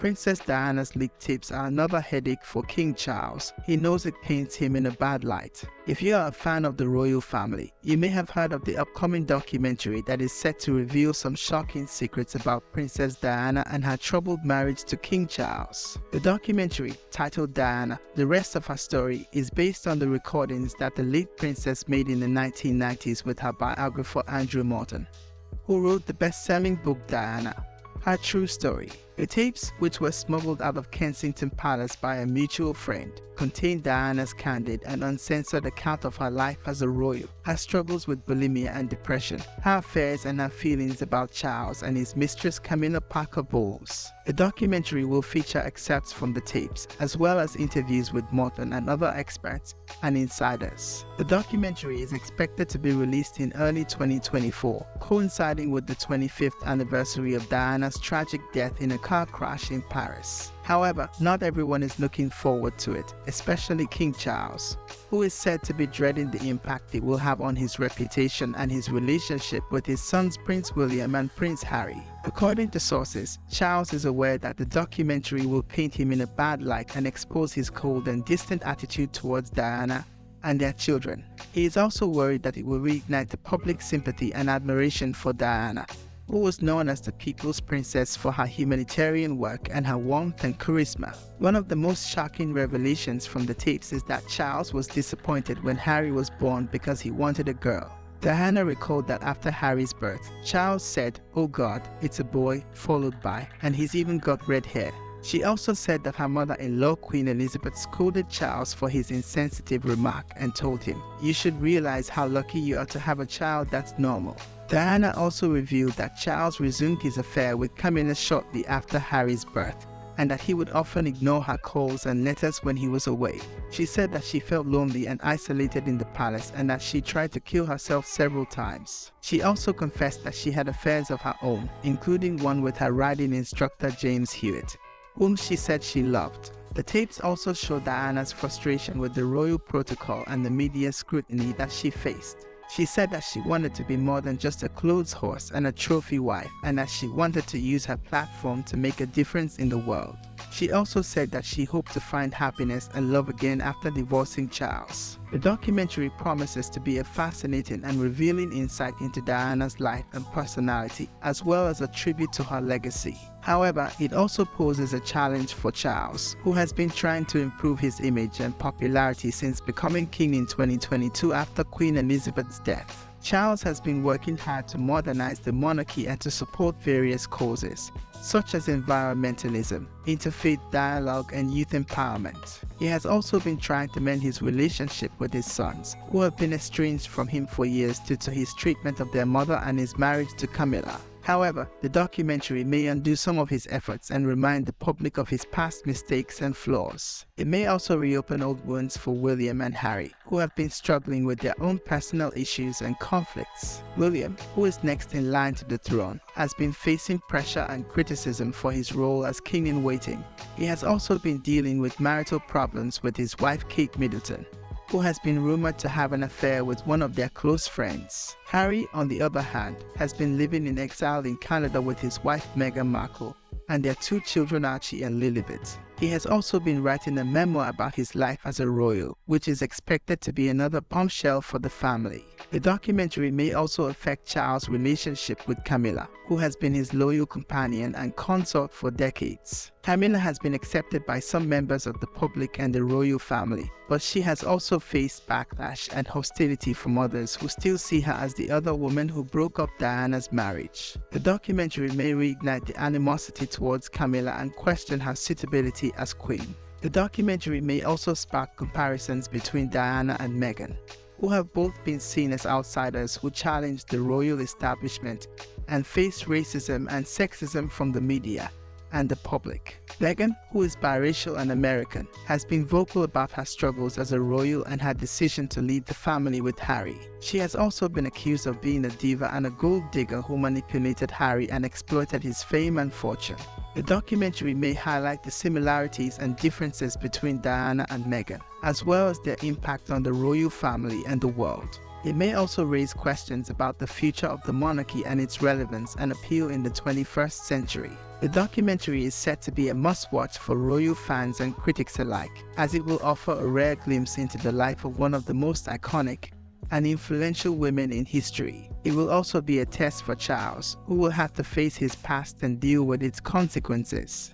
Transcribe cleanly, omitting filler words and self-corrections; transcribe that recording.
Princess Diana's leaked tapes are another headache for King Charles. He knows it paints him in a bad light. If you are a fan of the royal family, you may have heard of the upcoming documentary that is set to reveal some shocking secrets about Princess Diana and her troubled marriage to King Charles. The documentary, titled Diana, The Rest of Her Story, is based on the recordings that the late princess made in the 1990s with her biographer Andrew Morton, who wrote the best-selling book Diana, Her True Story. The tapes, which were smuggled out of Kensington Palace by a mutual friend, contain Diana's candid and uncensored account of her life as a royal, her struggles with bulimia and depression, her affairs and her feelings about Charles and his mistress Camilla Parker Bowles. The documentary will feature excerpts from the tapes, as well as interviews with Morton and other experts and insiders. The documentary is expected to be released in early 2024, coinciding with the 25th anniversary of Diana's tragic death in a car crash in Paris. However, not everyone is looking forward to it, especially King Charles, who is said to be dreading the impact it will have on his reputation and his relationship with his sons Prince William and Prince Harry. According to sources, Charles is aware that the documentary will paint him in a bad light and expose his cold and distant attitude towards Diana and their children. He is also worried that it will reignite the public sympathy and admiration for Diana, who was known as the People's Princess for her humanitarian work and her warmth and charisma. One of the most shocking revelations from the tapes is that Charles was disappointed when Harry was born because he wanted a girl. Diana recalled that after Harry's birth, Charles said, "Oh God, it's a boy," followed by, "and he's even got red hair." She also said that her mother-in-law Queen Elizabeth scolded Charles for his insensitive remark and told him, "You should realize how lucky you are to have a child that's normal." Diana also revealed that Charles resumed his affair with Camilla shortly after Harry's birth, and that he would often ignore her calls and letters when he was away. She said that she felt lonely and isolated in the palace and that she tried to kill herself several times. She also confessed that she had affairs of her own, including one with her riding instructor James Hewitt, whom she said she loved. The tapes also show Diana's frustration with the royal protocol and the media scrutiny that she faced. She said that she wanted to be more than just a clothes horse and a trophy wife, and that she wanted to use her platform to make a difference in the world. She also said that she hoped to find happiness and love again after divorcing Charles. The documentary promises to be a fascinating and revealing insight into Diana's life and personality, as well as a tribute to her legacy. However, it also poses a challenge for Charles, who has been trying to improve his image and popularity since becoming king in 2022 after Queen Elizabeth's death. Charles has been working hard to modernize the monarchy and to support various causes, such as environmentalism, interfaith dialogue, and youth empowerment. He has also been trying to mend his relationship with his sons, who have been estranged from him for years due to his treatment of their mother and his marriage to Camilla. However, the documentary may undo some of his efforts and remind the public of his past mistakes and flaws. It may also reopen old wounds for William and Harry, who have been struggling with their own personal issues and conflicts. William, who is next in line to the throne, has been facing pressure and criticism for his role as king-in-waiting. He has also been dealing with marital problems with his wife Kate Middleton, who has been rumored to have an affair with one of their close friends. Harry, on the other hand, has been living in exile in Canada with his wife Meghan Markle and their two children Archie and Lilibet. He has also been writing a memoir about his life as a royal, which is expected to be another bombshell for the family. The documentary may also affect Charles' relationship with Camilla, who has been his loyal companion and consort for decades. Camilla has been accepted by some members of the public and the royal family, but she has also faced backlash and hostility from others who still see her as the other woman who broke up Diana's marriage. The documentary may reignite the animosity towards Camilla and question her suitability as queen. The documentary may also spark comparisons between Diana and Meghan, who have both been seen as outsiders who challenged the royal establishment and faced racism and sexism from the media and the public. Meghan, who is biracial and American, has been vocal about her struggles as a royal and her decision to lead the family with Harry. She has also been accused of being a diva and a gold digger who manipulated Harry and exploited his fame and fortune. The documentary may highlight the similarities and differences between Diana and Meghan, as well as their impact on the royal family and the world. It may also raise questions about the future of the monarchy and its relevance and appeal in the 21st century. The documentary is set to be a must-watch for royal fans and critics alike, as it will offer a rare glimpse into the life of one of the most iconic and influential women in history. It will also be a test for Charles, who will have to face his past and deal with its consequences.